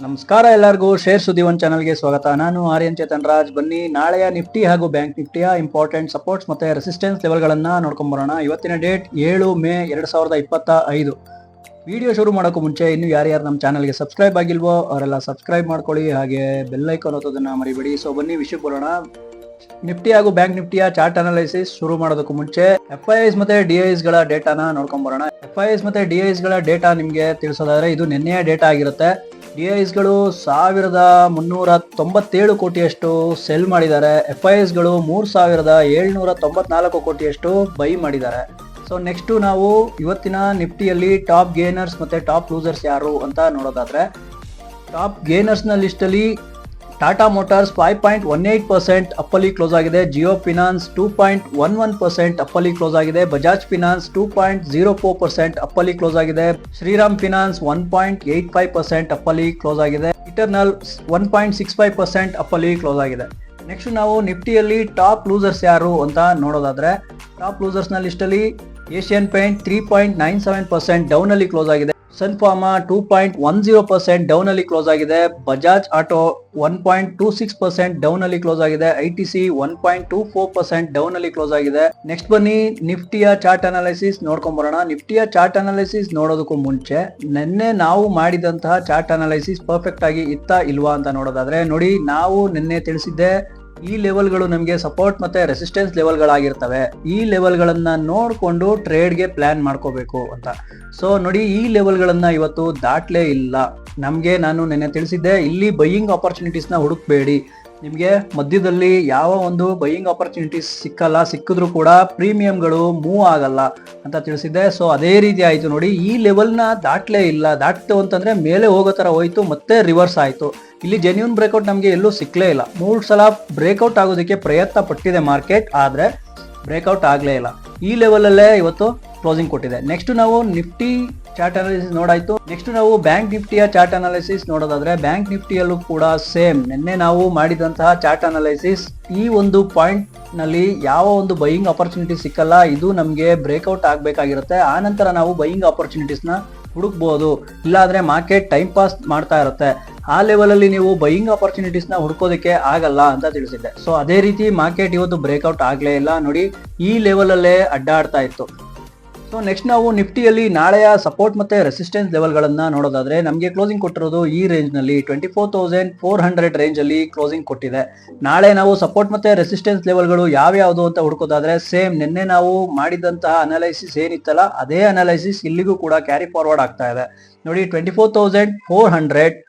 ನಮಸ್ಕಾರ ಎಲ್ಲರಿಗೂ ಶೇರ್ ಸುದ್ದಿ ಒನ್ ಚಾನಲ್ಗೆ ಸ್ವಾಗತ. ನಾನು ಆರ್ಯನ್ ಚೇತನ್ ರಾಜ್. ಬನ್ನಿ ನಾಳೆಯ ನಿಫ್ಟಿ ಹಾಗೂ ಬ್ಯಾಂಕ್ ನಿಫ್ಟಿಯ ಇಂಪಾರ್ಟೆಂಟ್ ಸಪೋರ್ಟ್ಸ್ ಮತ್ತೆ ರೆಸಿಸ್ಟೆನ್ಸ್ ಲೆವೆಲ್ಗಳನ್ನ ನೋಡ್ಕೊಂಡ್ ಬರೋಣ. ಇವತ್ತಿನ ಡೇಟ್ 7 ಮೇ 2025. ವಿಡಿಯೋ ಶುರು ಮಾಡೋಕ್ಕೂ ಮುಂಚೆ ಇನ್ನು ಯಾರ್ಯಾರು ನಮ್ಮ ಚಾನಲ್ಗೆ ಸಬ್ಸ್ಕ್ರೈಬ್ ಆಗಿಲ್ವೋ ಅವರೆಲ್ಲ ಸಬ್ಸ್ಕ್ರೈಬ್ ಮಾಡ್ಕೊಳ್ಳಿ, ಹಾಗೆ ಬೆಲ್ ಐಕಾನ್ ಒತ್ತೋದನ್ನ ಮರಿಬೇಡಿ. ಸೊ ಬನ್ನಿ ವಿಷಯಕ್ಕೆ ಬರೋಣ. ನಿಫ್ಟಿ ಹಾಗೂ ಬ್ಯಾಂಕ್ ನಿಫ್ಟಿಯ ಚಾರ್ಟ್ ಅನಾಲಿಸಿಸ್ ಶುರು ಮಾಡೋದಕ್ಕೂ ಮುಂಚೆ FIIs ಮತ್ತೆ DIIs ಗಳ ಡೇಟಾನ ನೋಡ್ಕೊಂಡ್ ಬರೋಣ. FIIs ಮತ್ತೆ DIIs ಗಳ ಡೇಟಾ ನಿಮ್ಗೆ ತಿಳಿಸೋದಾದ್ರೆ ಇದು ನಿನ್ನೆಯ ಡೇಟಾ ಆಗಿರುತ್ತೆ. DIIs ಗಳು 1397 ಕೋಟಿಯಷ್ಟು ಸೆಲ್ ಮಾಡಿದ್ದಾರೆ. FIIs ಗಳು 3794 ಕೋಟಿಯಷ್ಟು ಬೈ ಮಾಡಿದ್ದಾರೆ. ಸೊ ನೆಕ್ಸ್ಟ್ ನಾವು ಇವತ್ತಿನ ನಿಫ್ಟಿಯಲ್ಲಿ ಟಾಪ್ ಗೇನರ್ಸ್ ಮತ್ತೆ ಟಾಪ್ ಲೂಸರ್ಸ್ ಯಾರು ಅಂತ ನೋಡೋದಾದ್ರೆ, ಟಾಪ್ ಗೇನರ್ಸ್ ನ ಲಿಸ್ಟ್ ಅಲ್ಲಿ ಟಾಟಾ ಮೋಟಾರ್ಸ್ 5.18% ಅಪ್ಪಲ್ಲಿ ಕ್ಲೋಸ್ ಆಗಿದೆ. ಜಿಯೋ ಫಿನಾನ್ಸ್ 2.11% ಅಪ್ಪಲ್ಲಿ ಕ್ಲೋಸ್ ಆಗಿದೆ. ಬಜಾಜ್ ಫಿನಾನ್ಸ್ 2.04% ಅಪ್ಪಲ್ಲಿ ಕ್ಲೋಸ್ ಆಗಿದೆ. ಶ್ರೀರಾಮ್ ಫಿನಾನ್ಸ್ 1.85% ಅಪ್ಪಲ್ಲಿ ಕ್ಲೋಸ್ ಆಗಿದೆ. ಇಟರ್ನಲ್ 1.65% ಅಪ್ಪಲ್ಲಿ ಕ್ಲೋಸ್ ಆಗಿದೆ. ನೆಕ್ಸ್ಟ್ ನಾವು ನಿಫ್ಟಿಯಲ್ಲಿ ಟಾಪ್ ಲೂಸರ್ಸ್ ಯಾರು ಅಂತ ನೋಡೋದಾದ್ರೆ, ಟಾಪ್ ಲೂಸರ್ಸ್ ನ ಲಿಸ್ಟ್ ಅಲ್ಲಿ ಏಷ್ಯನ್ ಪೇಂಟ್ 3.97% ಡೌನ್ ಅಲ್ಲಿ ಕ್ಲೋಸ್ ಆಗಿದೆ. ಸನ್ ಫಾರ್ಮಾ 2.10% ಡೌನ್ ಅಲ್ಲಿ ಕ್ಲೋಸ್ ಆಗಿದೆ. ಬಜಾಜ್ ಆಟೋ 1.26% ಡೌನ್ ಅಲ್ಲಿ ಕ್ಲೋಸ್ ಆಗಿದೆ. ITC 1.24% ಡೌನ್ ಅಲ್ಲಿ ಕ್ಲೋಸ್ ಆಗಿದೆ. ನೆಕ್ಸ್ಟ್ ಬನ್ನಿ ನಿಫ್ಟಿಯ ಚಾರ್ಟ್ ಅನಾಲಿಸಿಸ್ ನೋಡ್ಕೊಂಡ್ ಬರೋಣ. ನಿಫ್ಟಿಯ ಚಾರ್ಟ್ ಅನಾಲಿಸಿಸ್ ನೋಡೋದಕ್ಕೂ ಮುಂಚೆ ನಿನ್ನೆ ನಾವು ಮಾಡಿದಂತಹ ಚಾರ್ಟ್ ಅನಾಲಿಸಿಸ್ ಪರ್ಫೆಕ್ಟ್ ಆಗಿ ಇತ್ತಾ ಇಲ್ವಾ ಅಂತ ನೋಡೋದಾದ್ರೆ, ನೋಡಿ ನಾವು ನಿನ್ನೆ ತಿಳಿಸಿದ್ದೆ ಈ ಲೆವೆಲ್ಗಳು ನಮಗೆ ಸಪೋರ್ಟ್ ಮತ್ತೆ ರೆಸಿಸ್ಟೆನ್ಸ್ ಲೆವೆಲ್ಗಳಾಗಿರ್ತವೆ. ಈ ಲೆವೆಲ್ಗಳನ್ನ ನೋಡಿಕೊಂಡು ಟ್ರೇಡ್ಗೆ ಪ್ಲಾನ್ ಮಾಡ್ಕೋಬೇಕು ಅಂತ. ಸೊ ನೋಡಿ, ಈ ಲೆವೆಲ್ಗಳನ್ನ ಇವತ್ತು ದಾಟ್ಲೇ ಇಲ್ಲ ನಮಗೆ. ನಾನು ನಿನ್ನೆ ತಿಳಿಸಿದ್ದೆ ಇಲ್ಲಿ ಬೈಯಿಂಗ್ ಆಪರ್ಚುನಿಟೀಸ್ನ ಹುಡುಕ್ಬೇಡಿ, ನಿಮಗೆ ಮಧ್ಯದಲ್ಲಿ ಯಾವ ಒಂದು ಬೈಯಿಂಗ್ ಆಪರ್ಚುನಿಟೀಸ್ ಸಿಕ್ಕಲ್ಲ, ಸಿಕ್ಕಿದ್ರು ಕೂಡ ಪ್ರೀಮಿಯಂಗಳು ಮೂವ್ ಆಗಲ್ಲ ಅಂತ ತಿಳಿಸಿದ್ದೆ. ಸೊ ಅದೇ ರೀತಿ ಆಯ್ತು ನೋಡಿ, ಈ ಲೆವೆಲ್ನ ದಾಟ್ಲೇ ಇಲ್ಲ. ದಾಟ್ತು ಅಂತಂದ್ರೆ ಮೇಲೆ ಹೋಗೋ ತರ ಹೋಯ್ತು, ಮತ್ತೆ ರಿವರ್ಸ್ ಆಯ್ತು. ಇಲ್ಲಿ ಜೆನ್ಯೂನ್ ಬ್ರೇಕ್ಔಟ್ ನಮಗೆ ಎಲ್ಲೂ ಸಿಕ್ಲೇ ಇಲ್ಲ. 3 ಸಲ ಬ್ರೇಕ್ಔಟ್ ಆಗೋದಕ್ಕೆ ಪ್ರಯತ್ನ ಪಟ್ಟಿದೆ ಮಾರ್ಕೆಟ್, ಆದ್ರೆ ಬ್ರೇಕ್ಔಟ್ ಆಗ್ಲೇ ಇಲ್ಲ. ಈ ಲೆವೆಲ್ ಅಲ್ಲೇ ಇವತ್ತು ಕ್ಲೋಸಿಂಗ್ ಕೊಟ್ಟಿದೆ. ನೆಕ್ಸ್ಟ್ ನಾವು ನಿಫ್ಟಿ ಚಾರ್ಟ್ ಅನಾಲಿಸಿಸ್ ನೋಡಾಯ್ತು. ನೆಕ್ಸ್ಟ್ ನಾವು ಬ್ಯಾಂಕ್ ನಿಫ್ಟಿಯ ಚಾರ್ಟ್ ಅನಾಲಿಸಿಸ್ ನೋಡೋದಾದ್ರೆ, ಬ್ಯಾಂಕ್ ನಿಫ್ಟಿಯಲ್ಲೂ ಕೂಡ ಸೇಮ್ ನಿನ್ನೆ ನಾವು ಮಾಡಿದಂತಹ ಚಾರ್ಟ್ ಅನಾಲಿಸಿಸ್ ಈ ಒಂದು ಪಾಯಿಂಟ್ ನಲ್ಲಿ ಯಾವ ಒಂದು ಬೈಯಿಂಗ್ ಆಪರ್ಚುನಿಟಿ ಸಿಕ್ಕಲ್ಲ, ಇದು ನಮಗೆ ಬ್ರೇಕ್ಔಟ್ ಆಗ್ಬೇಕಾಗಿರುತ್ತೆ. ಆ ನಂತರ ನಾವು ಬೈಯಿಂಗ್ ಆಪರ್ಚುನಿಟೀಸ್ ನ ಹುಡುಕ್ಬಹುದು. ಇಲ್ಲಾಂದ್ರೆ ಮಾರ್ಕೆಟ್ ಟೈಮ್ ಪಾಸ್ ಮಾಡ್ತಾ ಇರುತ್ತೆ. ಆ ಲೆವೆಲ್ ಅಲ್ಲಿ ನೀವು ಬೈಯಿಂಗ್ ಆಪರ್ಚುನಿಟೀಸ್ ನ ಹುಡ್ಕೋದಕ್ಕೆ ಆಗಲ್ಲ ಅಂತ ತಿಳಿಸಿದ್ದೆ. ಸೊ ಅದೇ ರೀತಿ ಮಾರ್ಕೆಟ್ ಇವತ್ತು ಬ್ರೇಕ್ಔಟ್ ಆಗ್ಲೇ ಇಲ್ಲ ನೋಡಿ, ಈ ಲೆವೆಲ್ ಅಲ್ಲೇ ಅಡ್ಡಾಡ್ತಾ ಇತ್ತು. ಸೊ ನೆಕ್ಸ್ಟ್ ನಾವು ನಿಫ್ಟಿಯಲ್ಲಿ ನಾಳೆಯ ಸಪೋರ್ಟ್ ಮತ್ತೆ ರೆಸಿಸ್ಟೆನ್ಸ್ ಲೆವೆಲ್ಗಳನ್ನ ನೋಡೋದಾದ್ರೆ, ನಮಗೆ ಕ್ಲೋಸಿಂಗ್ ಕೊಟ್ಟಿರೋದು ಈ ರೇಂಜ್ ನಲ್ಲಿ 24,400 ರೇಂಜ್ ಅಲ್ಲಿ ಕ್ಲೋಸಿಂಗ್ ಕೊಟ್ಟಿದೆ. ನಾಳೆ ನಾವು ಸಪೋರ್ಟ್ ಮತ್ತೆ ರೆಸಿಸ್ಟೆನ್ಸ್ ಲೆವೆಲ್ಗಳು ಯಾವ್ಯಾವುದು ಅಂತ ಹುಡುಕೋದಾದ್ರೆ, ಸೇಮ್ ನಿನ್ನೆ ನಾವು ಮಾಡಿದಂತಹ ಅನಾಲೈಸಿಸ್ ಏನಿತ್ತಲ್ಲ ಅದೇ ಅನಾಲೈಸಿಸ್ ಇಲ್ಲಿಗೂ ಕೂಡ ಕ್ಯಾರಿ ಫಾರ್ವರ್ಡ್ ಆಗ್ತಾ ಇದೆ ನೋಡಿ. 24,400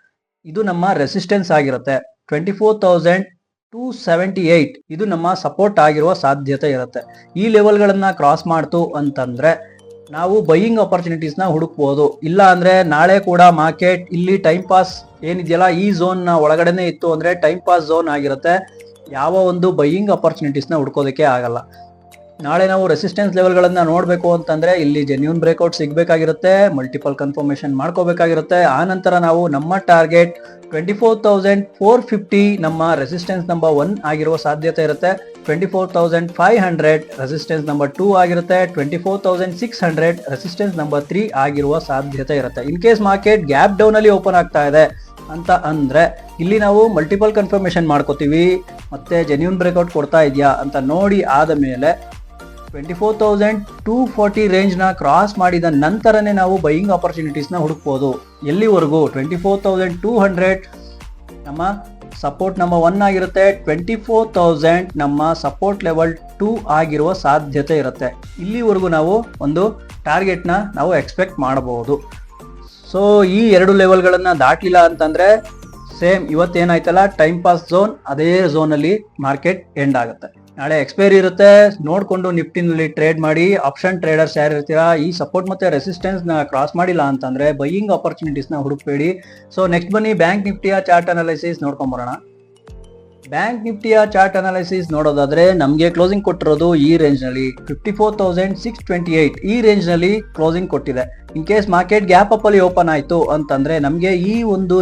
ಇದು ನಮ್ಮ ರೆಸಿಸ್ಟೆನ್ಸ್ ಆಗಿರುತ್ತೆ. 24,278 ಇದು ನಮ್ಮ ಸಪೋರ್ಟ್ ಆಗಿರುವ ಸಾಧ್ಯತೆ ಇರುತ್ತೆ. ಈ ಲೆವೆಲ್ಗಳನ್ನ ಕ್ರಾಸ್ ಮಾಡ್ತು ಅಂತಂದ್ರೆ ನಾವು ಬೈಯಿಂಗ್ ಆಪರ್ಚುನಿಟೀಸ್ ನ ಹುಡುಕ್ಬೋದು. ಇಲ್ಲ ಅಂದ್ರೆ ನಾಳೆ ಕೂಡ ಮಾರ್ಕೆಟ್ ಇಲ್ಲಿ ಟೈಮ್ ಪಾಸ್ ಏನಿದೆಯಲ್ಲ ಈ ಝೋನ್ ನ ಒಳಗಡೆನೆ ಇತ್ತು ಅಂದ್ರೆ ಟೈಮ್ ಪಾಸ್ ಝೋನ್ ಆಗಿರುತ್ತೆ. ಯಾವ ಒಂದು ಬೈಯಿಂಗ್ ಆಪರ್ಚುನಿಟೀಸ್ ನ ಹುಡ್ಕೋದಕ್ಕೆ ಆಗಲ್ಲ. ನಾಳೆ ನಾವು ರೆಸಿಸ್ಟೆನ್ಸ್ ಲೆವೆಲ್ಗಳನ್ನ ನೋಡಬೇಕು ಅಂತಂದ್ರೆ ಇಲ್ಲಿ ಜೆನ್ಯೂನ್ ಬ್ರೇಕ್ಔಟ್ ಸಿಗ್ಬೇಕಾಗಿರುತ್ತೆ, ಮಲ್ಟಿಪಲ್ ಕನ್ಫರ್ಮೇಶನ್ ಮಾಡ್ಕೋಬೇಕಾಗಿರುತ್ತೆ. ಆ ನಂತರ ನಾವು ನಮ್ಮ ಟಾರ್ಗೆಟ್ 24,450 ನಮ್ಮ ರೆಸಿಸ್ಟೆನ್ಸ್ ನಂಬರ್ 1 ಆಗಿರುವ ಸಾಧ್ಯತೆ ಇರುತ್ತೆ. 24,500 ರೆಸಿಸ್ಟೆನ್ಸ್ ನಂಬರ್ 2 ಆಗಿರುತ್ತೆ. 24,600 ರೆಸಿಸ್ಟೆನ್ಸ್ ನಂಬರ್ 3 ಆಗಿರುವ ಸಾಧ್ಯತೆ ಇರುತ್ತೆ. ಇನ್ ಕೇಸ್ ಮಾರ್ಕೆಟ್ ಗ್ಯಾಪ್ ಡೌನ್ ಅಲ್ಲಿ ಓಪನ್ ಆಗ್ತಾ ಇದೆ ಅಂತ ಅಂದ್ರೆ ಇಲ್ಲಿ ನಾವು ಮಲ್ಟಿಪಲ್ ಕನ್ಫರ್ಮೇಶನ್ ಮಾಡ್ಕೋತೀವಿ, ಮತ್ತೆ ಜೆನ್ಯೂನ್ ಬ್ರೇಕ್ಔಟ್ ಕೊಡ್ತಾ ಇದೆಯಾ ಅಂತ ನೋಡಿ ಆದ ಮೇಲೆ 24,240 ರೇಂಜ್ ನ ಕ್ರಾಸ್ ಮಾಡಿದ ನಂತರನೇ ನಾವು ಬೈಯಿಂಗ್ ಆಪರ್ಚುನಿಟೀಸ್ ನ ಹುಡುಕ್ಬೋದು. ಎಲ್ಲಿವರೆಗೂ 24,200 ನಮ್ಮ ಸಪೋರ್ಟ್ ನಂಬರ್ 1 ಆಗಿರುತ್ತೆ. 24,000 ನಮ್ಮ ಸಪೋರ್ಟ್ ಲೆವೆಲ್ 2 ಆಗಿರುವ ಸಾಧ್ಯತೆ ಇರುತ್ತೆ. ಇಲ್ಲಿವರೆಗೂ ನಾವು ಒಂದು ಟಾರ್ಗೆಟ್ ನ ನಾವು ಎಕ್ಸ್ಪೆಕ್ಟ್ ಮಾಡಬಹುದು. ಸೊ ಈ ಎರಡು ಲೆವೆಲ್ಗಳನ್ನ ದಾಟ್ಲಿಲ್ಲ ಅಂತಂದ್ರೆ ಸೇಮ್ ಇವತ್ತೇನಾಯ್ತಲ್ಲ ಟೈಮ್ ಪಾಸ್ ಝೋನ್, ಅದೇ ಝೋನ್ ಅಲ್ಲಿ ಮಾರ್ಕೆಟ್ ಎಂಡ್ ಆಗುತ್ತೆ. ನಾಳೆ ಎಕ್ಸ್ಪೈರಿ ಇರುತ್ತೆ, ನೋಡ್ಕೊಂಡು ನಿಫ್ಟಿನಲ್ಲಿ ಟ್ರೇಡ್ ಮಾಡಿ. ಆಪ್ಷನ್ ಟ್ರೇಡರ್ಸ್ ಯಾರು ಇರ್ತೀರಾ, ಈ ಸಪೋರ್ಟ್ ಮತ್ತೆ ರೆಸಿಸ್ಟೆನ್ಸ್ ನ ಕ್ರಾಸ್ ಮಾಡಿಲ್ಲ ಅಂತಂದ್ರೆ ಬೈಯಿಂಗ್ ಆಪರ್ಚುನಿಟೀಸ್ ನ ಹುಡುಕ್ಬೇಡಿ. ಸೊ ನೆಕ್ಸ್ಟ್ ಬನ್ನಿ ಬ್ಯಾಂಕ್ ನಿಫ್ಟಿಯ ಚಾರ್ಟ್ ಅನಾಲಿಸಿಸ್ ನೋಡ್ಕೊಂಡ್ ಬರೋಣ. ಬ್ಯಾಂಕ್ ನಿಫ್ಟಿಯ ಚಾರ್ಟ್ ಅನಾಲಿಸಿಸ್ ನೋಡೋದಾದ್ರೆ, ನಮಗೆ ಕ್ಲೋಸಿಂಗ್ ಕೊಟ್ಟಿರೋದು ಈ ರೇಂಜ್ ನಲ್ಲಿ 54,628 ಈ ರೇಂಜ್ ನಲ್ಲಿ ಕ್ಲೋಸಿಂಗ್ ಕೊಟ್ಟಿದೆ. ಇನ್ ಕೇಸ್ ಮಾರ್ಕೆಟ್ ಗ್ಯಾಪ್ ಅಪ್ ಅಲ್ಲಿ ಓಪನ್ ಆಯ್ತು ಅಂತಂದ್ರೆ ನಮಗೆ ಈ ಒಂದು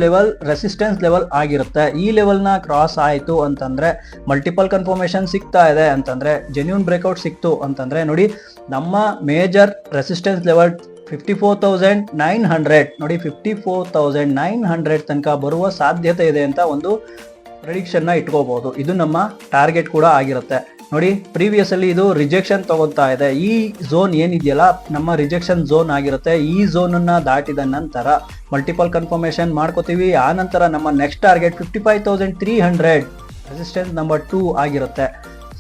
ಲೆವೆಲ್ ರೆಸಿಸ್ಟೆನ್ಸ್ ಲೆವೆಲ್ ಆಗಿರುತ್ತೆ. ಈ ಲೆವೆಲ್ ನ ಕ್ರಾಸ್ ಆಯ್ತು ಅಂತಂದ್ರೆ ಮಲ್ಟಿಪಲ್ ಕನ್ಫರ್ಮೇಶನ್ ಸಿಗ್ತಾ ಇದೆ ಅಂತಂದ್ರೆ, ಜೆನ್ಯೂನ್ ಬ್ರೇಕ್ಔಟ್ ಸಿಕ್ತು ಅಂತಂದ್ರೆ ನೋಡಿ ನಮ್ಮ ಮೇಜರ್ ರೆಸಿಸ್ಟೆನ್ಸ್ ಲೆವೆಲ್ 54,900 ನೋಡಿ 54,900 ತನಕ ಬರುವ ಸಾಧ್ಯತೆ ಇದೆ ಅಂತ ಒಂದು ಪ್ರೆಡಿಕ್ಷನ್ ನ ಇಟ್ಕೋಬಹುದು. ಇದು ನಮ್ಮ ಟಾರ್ಗೆಟ್ ಕೂಡ ಆಗಿರುತ್ತೆ. ನೋಡಿ ಪ್ರೀವಿಯಸ್ ಅಲ್ಲಿ ಇದು ರಿಜೆಕ್ಷನ್ ತಗೋತಾ ಇದೆ. ಈ ಝೋನ್ ಏನಿದೆಯಲ್ಲ ನಮ್ಮ ರಿಜೆಕ್ಷನ್ ಝೋನ್ ಆಗಿರುತ್ತೆ. ಈ ಝೋನ್ ಅನ್ನ ದಾಟಿದ ನಂತರ ಮಲ್ಟಿಪಲ್ ಕನ್ಫರ್ಮೇಶನ್ ಮಾಡ್ಕೋತೀವಿ. ಆ ನಂತರ ನಮ್ಮ ನೆಕ್ಸ್ಟ್ ಟಾರ್ಗೆಟ್ 55,300 ರೆಸಿಸ್ಟೆನ್ಸ್ ನಂಬರ್ 2 ಆಗಿರುತ್ತೆ.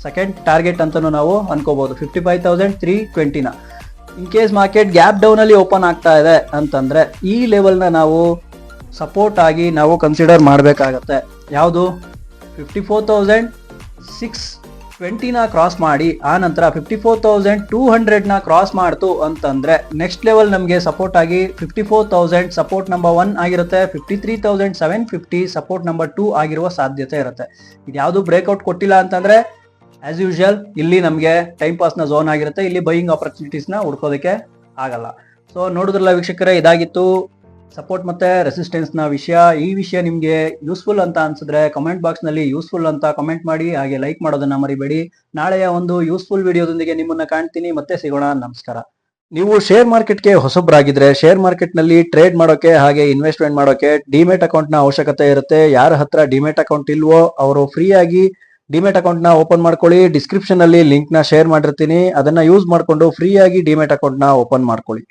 ಸೆಕೆಂಡ್ ಟಾರ್ಗೆಟ್ ಅಂತಾನು ನಾವು ಅನ್ಕೋಬಹುದು 55,320ನ. In case market gap down ಅಲ್ಲಿ ಓಪನ್ ಆಗ್ತಾ ಇದೆ ಅಂತಂದ್ರೆ ಈ ಲೆವೆಲ್ ನ ನಾವು ಸಪೋರ್ಟ್ ಆಗಿ ನಾವು ಕನ್ಸಿಡರ್ ಮಾಡಬೇಕಾಗತ್ತೆ. ಯಾವುದು 54,620ನ ಕ್ರಾಸ್ ಮಾಡಿ ಆ ನಂತರ 54,200ನ ಕ್ರಾಸ್ ಮಾಡ್ತು ಅಂತಂದ್ರೆ ನೆಕ್ಸ್ಟ್ ಲೆವೆಲ್ ನಮಗೆ ಸಪೋರ್ಟ್ ಆಗಿ 54,000 ಸಪೋರ್ಟ್ ನಂಬರ್ 1 ಆಗಿರುತ್ತೆ. 53,750 ಸಪೋರ್ಟ್ ನಂಬರ್ 2 ಆಗಿರುವ ಸಾಧ್ಯತೆ ಇರುತ್ತೆ. ಇದ್ಯಾವುದು ಬ್ರೇಕ್ಔಟ್ ಕೊಟ್ಟಿಲ್ಲ ಅಂತಂದ್ರೆ ಆಸ್ ಯೂಶುವಲ್ ಇಲ್ಲಿ ನಮಗೆ ಟೈಮ್ ಪಾಸ್ ನ ಝೋನ್ ಆಗಿರುತ್ತೆ. ಇಲ್ಲಿ ಬೈಯಿಂಗ್ ಆಪರ್ಚುನಿಟೀಸ್ ನ ಹುಡ್ಕೋದಕ್ಕೆ ಆಗಲ್ಲ. ಸೊ ನೋಡಿದ್ರಲ್ಲ ವೀಕ್ಷಕರೇ, ಇದಾಗಿತ್ತು ಸಪೋರ್ಟ್ ಮತ್ತೆ ರೆಸಿಸ್ಟೆನ್ಸ್ ನ ವಿಷಯ. ಈ ವಿಷಯ ನಿಮ್ಗೆ ಯೂಸ್ಫುಲ್ ಅಂತ ಅನ್ಸಿದ್ರೆ ಕಮೆಂಟ್ ಬಾಕ್ಸ್ ನಲ್ಲಿ ಯೂಸ್ಫುಲ್ ಅಂತ ಕಮೆಂಟ್ ಮಾಡಿ, ಹಾಗೆ ಲೈಕ್ ಮಾಡೋದನ್ನ ಮರಿಬೇಡಿ. ನಾಳೆಯ ಒಂದು ಯೂಸ್ಫುಲ್ ವಿಡಿಯೋದೊಂದಿಗೆ ನಿಮ್ಮನ್ನ ಕಾಣ್ತೀನಿ. ಮತ್ತೆ ಸಿಗೋಣ. ನಮಸ್ಕಾರ. ನೀವು ಶೇರ್ ಮಾರ್ಕೆಟ್ಗೆ ಹೊಸಬ್ರಾಗಿದ್ರೆ ಶೇರ್ ಮಾರ್ಕೆಟ್ ನಲ್ಲಿ ಟ್ರೇಡ್ ಮಾಡೋಕೆ ಹಾಗೆ ಇನ್ವೆಸ್ಟ್ಮೆಂಟ್ ಮಾಡೋಕೆ ಡಿಮೆಟ್ ಅಕೌಂಟ್ ನ ಅವಶ್ಯಕತೆ ಇರುತ್ತೆ. ಯಾರ ಹತ್ರ ಡಿಮೆಟ್ ಅಕೌಂಟ್ ಇಲ್ವೋ ಅವರು ಫ್ರೀ ಆಗಿ ಡಿಮೆಟ್ ಅಕೌಂಟ್ ನ ಓಪನ್ ಮಾಡ್ಕೊಳ್ಳಿ. ಡಿಸ್ಕ್ರಿಪ್ಷನ್ ಅಲ್ಲಿ ಲಿಂಕ್ ನ ಶೇರ್ ಮಾಡಿರ್ತೀನಿ. ಅದನ್ನ ಯೂಸ್ ಮಾಡ್ಕೊಂಡು ಫ್ರೀ ಆಗಿ ಡಿಮೆಟ್ ಅಕೌಂಟ್ ನ ಓಪನ್ ಮಾಡ್ಕೊಳ್ಳಿ.